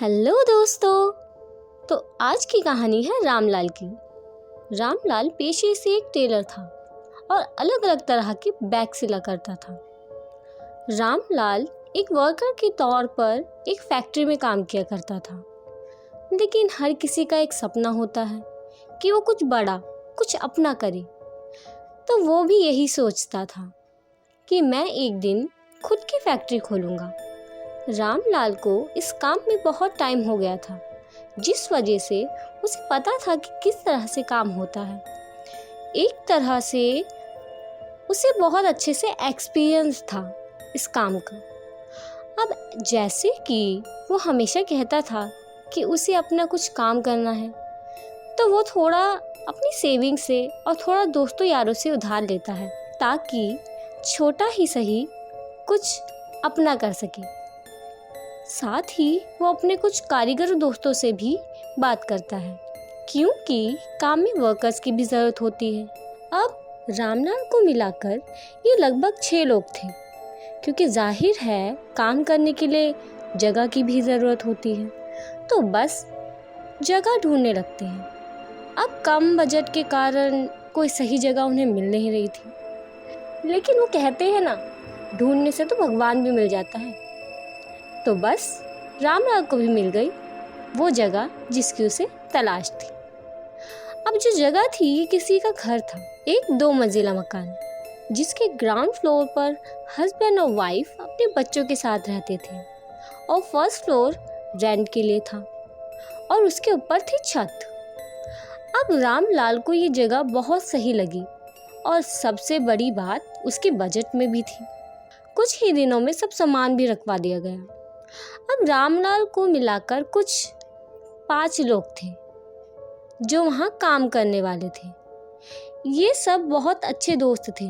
Hello दोस्तों। तो आज की कहानी है रामलाल की। रामलाल पेशे से एक टेलर था और अलग अलग तरह के बैग सिला करता था। रामलाल एक वर्कर के तौर पर एक फैक्ट्री में काम किया करता था, लेकिन हर किसी का एक सपना होता है कि वो कुछ बड़ा, कुछ अपना करे। तो वो भी यही सोचता था कि मैं एक दिन खुद की फैक्ट्री खोलूँगा। रामलाल को इस काम में बहुत टाइम हो गया था, जिस वजह से उसे पता था कि किस तरह से काम होता है। एक तरह से उसे बहुत अच्छे से एक्सपीरियंस था इस काम का। अब जैसे कि वो हमेशा कहता था कि उसे अपना कुछ काम करना है, तो वो थोड़ा अपनी सेविंग से और थोड़ा दोस्तों यारों से उधार लेता है, ताकि छोटा ही सही कुछ अपना कर सके। साथ ही वो अपने कुछ कारीगर दोस्तों से भी बात करता है, क्योंकि काम में वर्कर्स की भी ज़रूरत होती है। अब रामलाल को मिलाकर ये लगभग 6 लोग थे, क्योंकि जाहिर है काम करने के लिए जगह की भी ज़रूरत होती है, तो बस जगह ढूंढने लगते हैं। अब कम बजट के कारण कोई सही जगह उन्हें मिल नहीं रही थी, लेकिन वो कहते हैं ना, ढूंढने से तो भगवान भी मिल जाता है। तो बस रामलाल को भी मिल गई वो जगह जिसकी उसे तलाश थी। अब जो जगह थी ये किसी का घर था, एक 2 मंजिला मकान, जिसके ग्राउंड फ्लोर पर हस्बैंड और वाइफ अपने बच्चों के साथ रहते थे, और फर्स्ट फ्लोर रेंट के लिए था और उसके ऊपर थी छत। अब रामलाल को ये जगह बहुत सही लगी, और सबसे बड़ी बात उसके बजट में भी थी। कुछ ही दिनों में सब सामान भी रखवा दिया गया। अब रामलाल को मिलाकर कुछ 5 लोग थे जो वहाँ काम करने वाले थे। ये सब बहुत अच्छे दोस्त थे,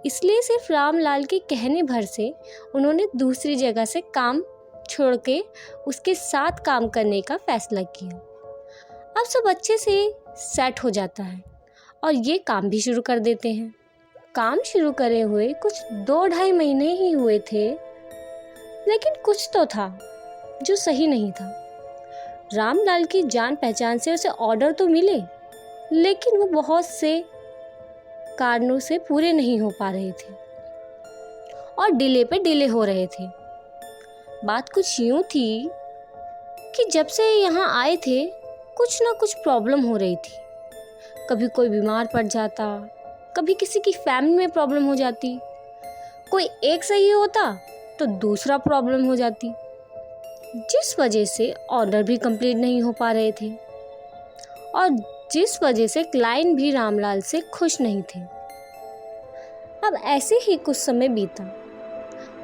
इसलिए सिर्फ रामलाल के कहने भर से उन्होंने दूसरी जगह से काम छोड़ के उसके साथ काम करने का फैसला किया। अब सब अच्छे से सेट हो जाता है और ये काम भी शुरू कर देते हैं। काम शुरू करे हुए कुछ 2-2.5 महीने ही हुए थे, लेकिन कुछ तो था जो सही नहीं था। रामलाल की जान पहचान से उसे ऑर्डर तो मिले, लेकिन वो बहुत से कारणों से पूरे नहीं हो पा रहे थे और डिले पे डिले हो रहे थे। बात कुछ यूं थी कि जब से यहाँ आए थे कुछ ना कुछ प्रॉब्लम हो रही थी। कभी कोई बीमार पड़ जाता, कभी किसी की फैमिली में प्रॉब्लम हो जाती, कोई एक सही होता तो दूसरा प्रॉब्लम हो जाती, जिस वजह से ऑर्डर भी कंप्लीट नहीं हो पा रहे थे और जिस वजह से क्लाइंट भी रामलाल से खुश नहीं थे। अब ऐसे ही कुछ समय बीता।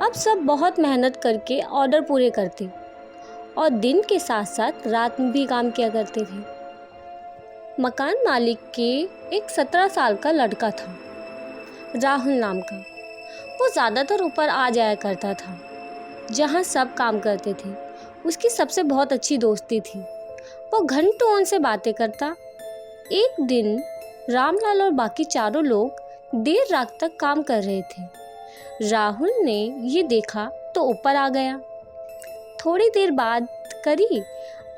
अब सब बहुत मेहनत करके ऑर्डर पूरे करते और दिन के साथ साथ रात में भी काम किया करते थे। मकान मालिक के एक 17 साल का लड़का था, राहुल नाम का। वो ज़्यादातर ऊपर आ जाया करता था जहाँ सब काम करते थे। उसकी सबसे बहुत अच्छी दोस्ती थी, वो घंटों उनसे बातें करता। एक दिन रामलाल और बाकी चारों लोग देर रात तक काम कर रहे थे। राहुल ने ये देखा तो ऊपर आ गया, थोड़ी देर बाद करी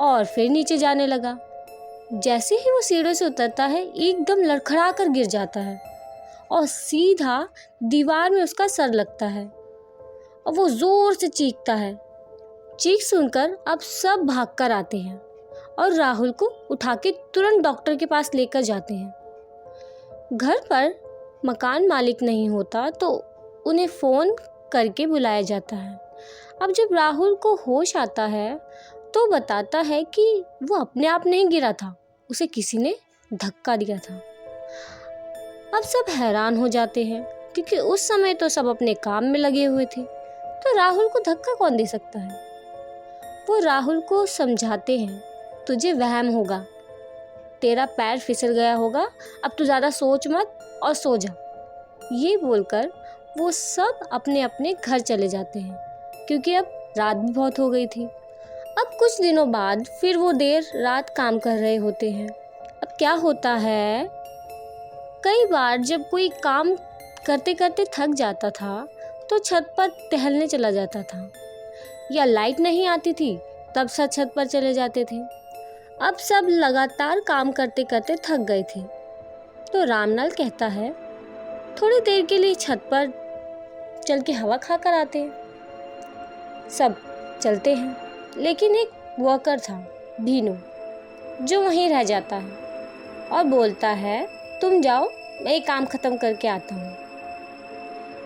और फिर नीचे जाने लगा। जैसे ही वो सीढ़ियों से उतरता है, एकदम लड़खड़ा कर गिर जाता है और सीधा दीवार में उसका सर लगता है और वो जोर से चीखता है। चीख सुनकर अब सब भागकर आते हैं और राहुल को उठा के तुरंत डॉक्टर के पास लेकर जाते हैं। घर पर मकान मालिक नहीं होता तो उन्हें फ़ोन करके बुलाया जाता है। अब जब राहुल को होश आता है तो बताता है कि वो अपने आप नहीं गिरा था, उसे किसी ने धक्का दिया था। अब सब हैरान हो जाते हैं, क्योंकि उस समय तो सब अपने काम में लगे हुए थे, तो राहुल को धक्का कौन दे सकता है। वो राहुल को समझाते हैं, तुझे वहम होगा, तेरा पैर फिसल गया होगा, अब तू ज़्यादा सोच मत और सो जा। ये बोलकर वो सब अपने अपने घर चले जाते हैं, क्योंकि अब रात भी बहुत हो गई थी। अब कुछ दिनों बाद फिर वो देर रात काम कर रहे होते हैं। अब क्या होता है, कई बार जब कोई काम करते करते थक जाता था तो छत पर टहलने चला जाता था, या लाइट नहीं आती थी तब सब छत पर चले जाते थे। अब सब लगातार काम करते करते थक गए थे, तो रामलाल कहता है, थोड़ी देर के लिए छत पर चल के हवा खा कर आते हैं। सब चलते हैं, लेकिन एक वर्कर था, भीनू, जो वहीं रह जाता है और बोलता है, तुम जाओ, मैं एक काम खत्म करके आता हूँ।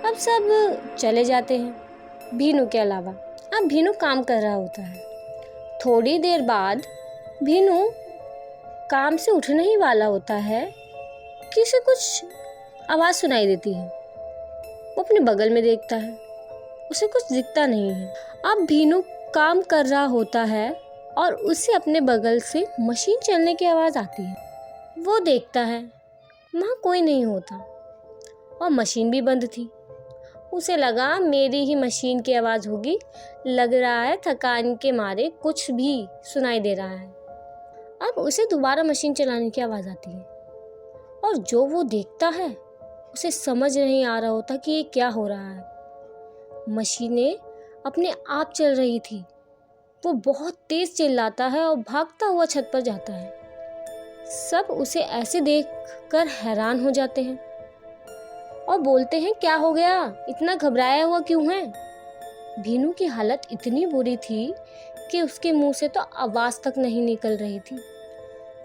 अब सब चले जाते हैं भीनू के अलावा। अब भीनू काम कर रहा होता है। थोड़ी देर बाद भीनू काम से उठने ही वाला होता है कि उसे कुछ आवाज़ सुनाई देती है। वो अपने बगल में देखता है, उसे कुछ दिखता नहीं है। अब भीनू काम कर रहा होता है और उसे अपने बगल से मशीन चलने की आवाज़ आती है। वो देखता है, वहाँ कोई नहीं होता और मशीन भी बंद थी। उसे लगा मेरी ही मशीन की आवाज़ होगी, लग रहा है थकान के मारे कुछ भी सुनाई दे रहा है। अब उसे दोबारा मशीन चलाने की आवाज़ आती है और जो वो देखता है उसे समझ नहीं आ रहा होता कि ये क्या हो रहा है। मशीनें अपने आप चल रही थी। वो बहुत तेज चिल्लाता है और भागता हुआ छत पर जाता है। सब उसे ऐसे देखकर हैरान हो जाते हैं और बोलते हैं, क्या हो गया, इतना घबराया हुआ क्यों है? भीनू की हालत इतनी बुरी थी कि उसके मुंह से तो आवाज़ तक नहीं निकल रही थी।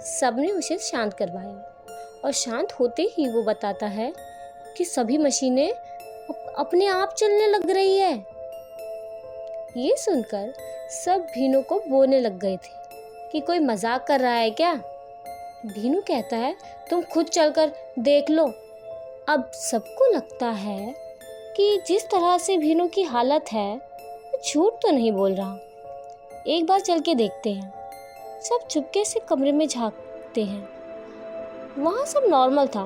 सबने उसे शांत करवाया और शांत होते ही वो बताता है कि सभी मशीनें अपने आप चलने लग रही है। ये सुनकर सब भीनू को बोलने लग गए थे कि कोई मजाक कर रहा है क्या। भीनू कहता है, तुम खुद चलकर देख लो। अब सबको लगता है कि जिस तरह से भीनू की हालत है, वो झूठ तो नहीं बोल रहा। एक बार चल के देखते हैं। सब चुपके से कमरे में झांकते हैं। वहाँ सब नॉर्मल था,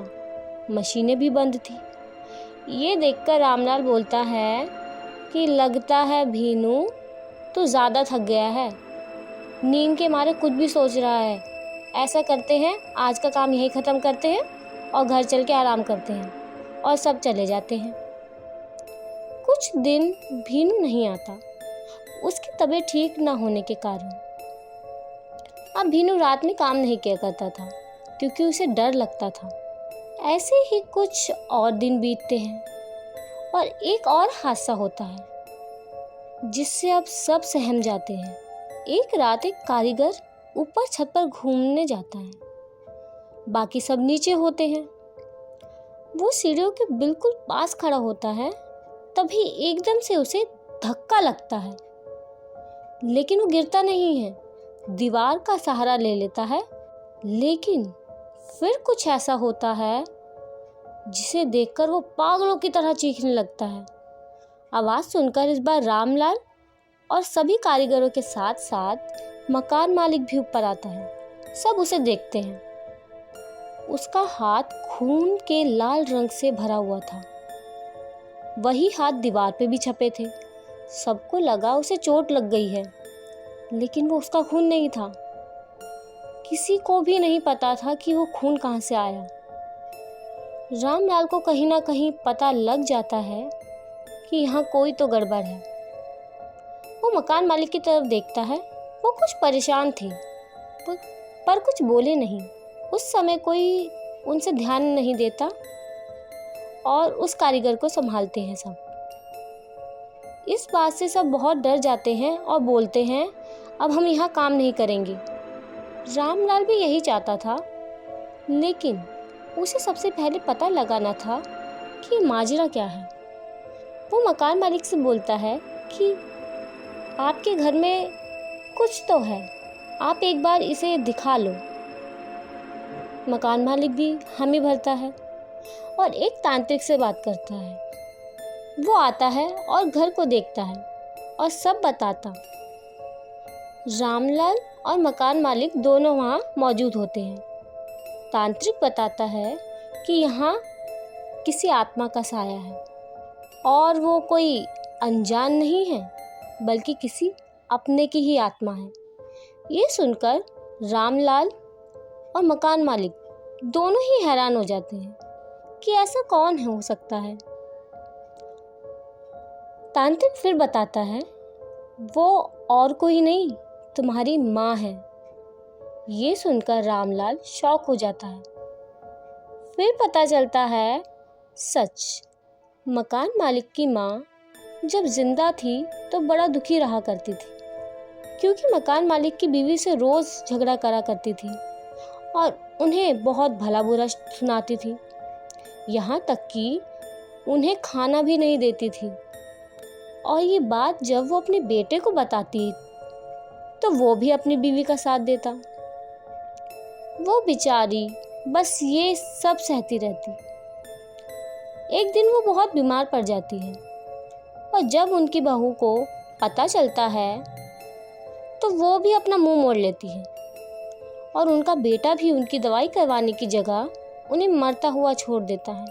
मशीनें भी बंद थी। ये देखकर रामलाल बोलता है कि लगता है भीनू तो ज़्यादा थक गया है, नींद के मारे कुछ भी सोच रहा है। ऐसा करते हैं, आज का काम यहीं ख़त्म करते हैं और घर चल के आराम करते हैं। और सब चले जाते हैं। कुछ दिन भीनू नहीं आता, उसकी तबीयत ठीक ना होने के कारण। अब भीनू रात में काम नहीं किया करता था क्योंकि उसे डर लगता था। ऐसे ही कुछ और दिन बीतते हैं और एक और हादसा होता है जिससे अब सब सहम जाते हैं। एक रात एक कारीगर ऊपर छत पर घूमने जाता है, बाकी सब नीचे होते हैं। वो सीढ़ियों के बिल्कुल पास खड़ा होता है, तभी एकदम से उसे धक्का लगता है, लेकिन वो गिरता नहीं है, दीवार का सहारा ले लेता है। लेकिन फिर कुछ ऐसा होता है जिसे देखकर वो पागलों की तरह चीखने लगता है। आवाज़ सुनकर इस बार रामलाल और सभी कारीगरों के साथ साथ मकान मालिक भी ऊपर आता है। सब उसे देखते हैं। उसका हाथ खून के लाल रंग से भरा हुआ था। वही हाथ दीवार पे भी छपे थे। सबको लगा उसे चोट लग गई है, लेकिन वो उसका खून नहीं था। किसी को भी नहीं पता था कि वो खून कहाँ से आया। रामलाल को कहीं ना कहीं पता लग जाता है कि यहाँ कोई तो गड़बड़ है। वो मकान मालिक की तरफ देखता है। वो कुछ परेशान थे पर कुछ बोले नहीं। उस समय कोई उनसे ध्यान नहीं देता और उस कारीगर को संभालते हैं सब। इस बात से सब बहुत डर जाते हैं और बोलते हैं, अब हम यहाँ काम नहीं करेंगे। रामलाल भी यही चाहता था, लेकिन उसे सबसे पहले पता लगाना था कि माजरा क्या है। वो मकान मालिक से बोलता है कि आपके घर में कुछ तो है, आप एक बार इसे दिखा लो। मकान मालिक भी हामी भरता है और एक तांत्रिक से बात करता है। वो आता है और घर को देखता है और सब बताता। रामलाल और मकान मालिक दोनों वहाँ मौजूद होते हैं। तांत्रिक बताता है कि यहाँ किसी आत्मा का साया है और वो कोई अनजान नहीं है, बल्कि किसी अपने की ही आत्मा है। ये सुनकर रामलाल और मकान मालिक दोनों ही हैरान हो जाते हैं कि ऐसा कौन हो सकता है। तांत्रिक फिर बताता है वो और कोई नहीं, तुम्हारी माँ है। ये सुनकर रामलाल शॉक हो जाता है। फिर पता चलता है सच। मकान मालिक की माँ जब जिंदा थी तो बड़ा दुखी रहा करती थी, क्योंकि मकान मालिक की बीवी से रोज़ झगड़ा करा करती थी और उन्हें बहुत भला बुरा सुनाती थी। यहाँ तक कि उन्हें खाना भी नहीं देती थी। और ये बात जब वो अपने बेटे को बताती तो वो भी अपनी बीवी का साथ देता। वो बेचारी बस ये सब सहती रहती। एक दिन वो बहुत बीमार पड़ जाती है और जब उनकी बहू को पता चलता है तो वो भी अपना मुंह मोड़ लेती है और उनका बेटा भी उनकी दवाई करवाने की जगह उन्हें मरता हुआ छोड़ देता है।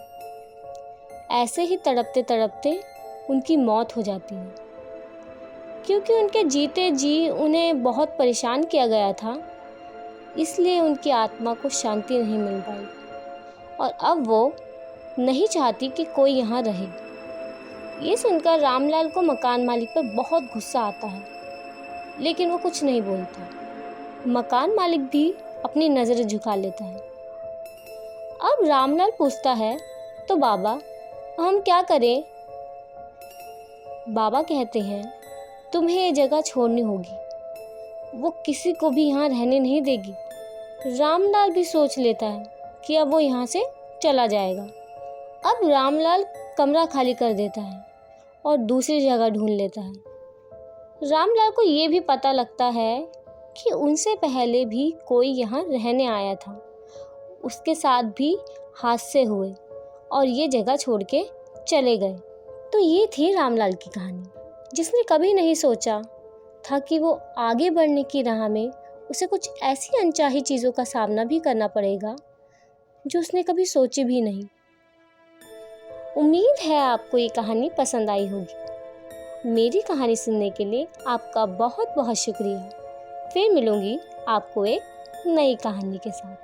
ऐसे ही तड़पते तड़पते उनकी मौत हो जाती है, क्योंकि उनके जीते जी उन्हें बहुत परेशान किया गया था, इसलिए उनकी आत्मा को शांति नहीं मिल पाई और अब वो नहीं चाहती कि कोई यहाँ रहे। ये सुनकर रामलाल को मकान मालिक पर बहुत गुस्सा आता है, लेकिन वो कुछ नहीं बोलता। मकान मालिक भी अपनी नज़रें झुका लेता है। अब रामलाल पूछता है, तो बाबा हम क्या करें? बाबा कहते हैं, तुम्हें ये जगह छोड़नी होगी, वो किसी को भी यहाँ रहने नहीं देगी। रामलाल भी सोच लेता है कि अब वो यहाँ से चला जाएगा। अब रामलाल कमरा खाली कर देता है और दूसरी जगह ढूंढ लेता है। रामलाल को ये भी पता लगता है कि उनसे पहले भी कोई यहाँ रहने आया था, उसके साथ भी हादसे हुए और ये जगह छोड़ के चले गए। तो ये थी रामलाल की कहानी, जिसने कभी नहीं सोचा था कि वो आगे बढ़ने की राह में उसे कुछ ऐसी अनचाही चीज़ों का सामना भी करना पड़ेगा जो उसने कभी सोची भी नहीं। उम्मीद है आपको ये कहानी पसंद आई होगी। मेरी कहानी सुनने के लिए आपका बहुत बहुत शुक्रिया। फिर मिलूंगी आपको एक नई कहानी के साथ।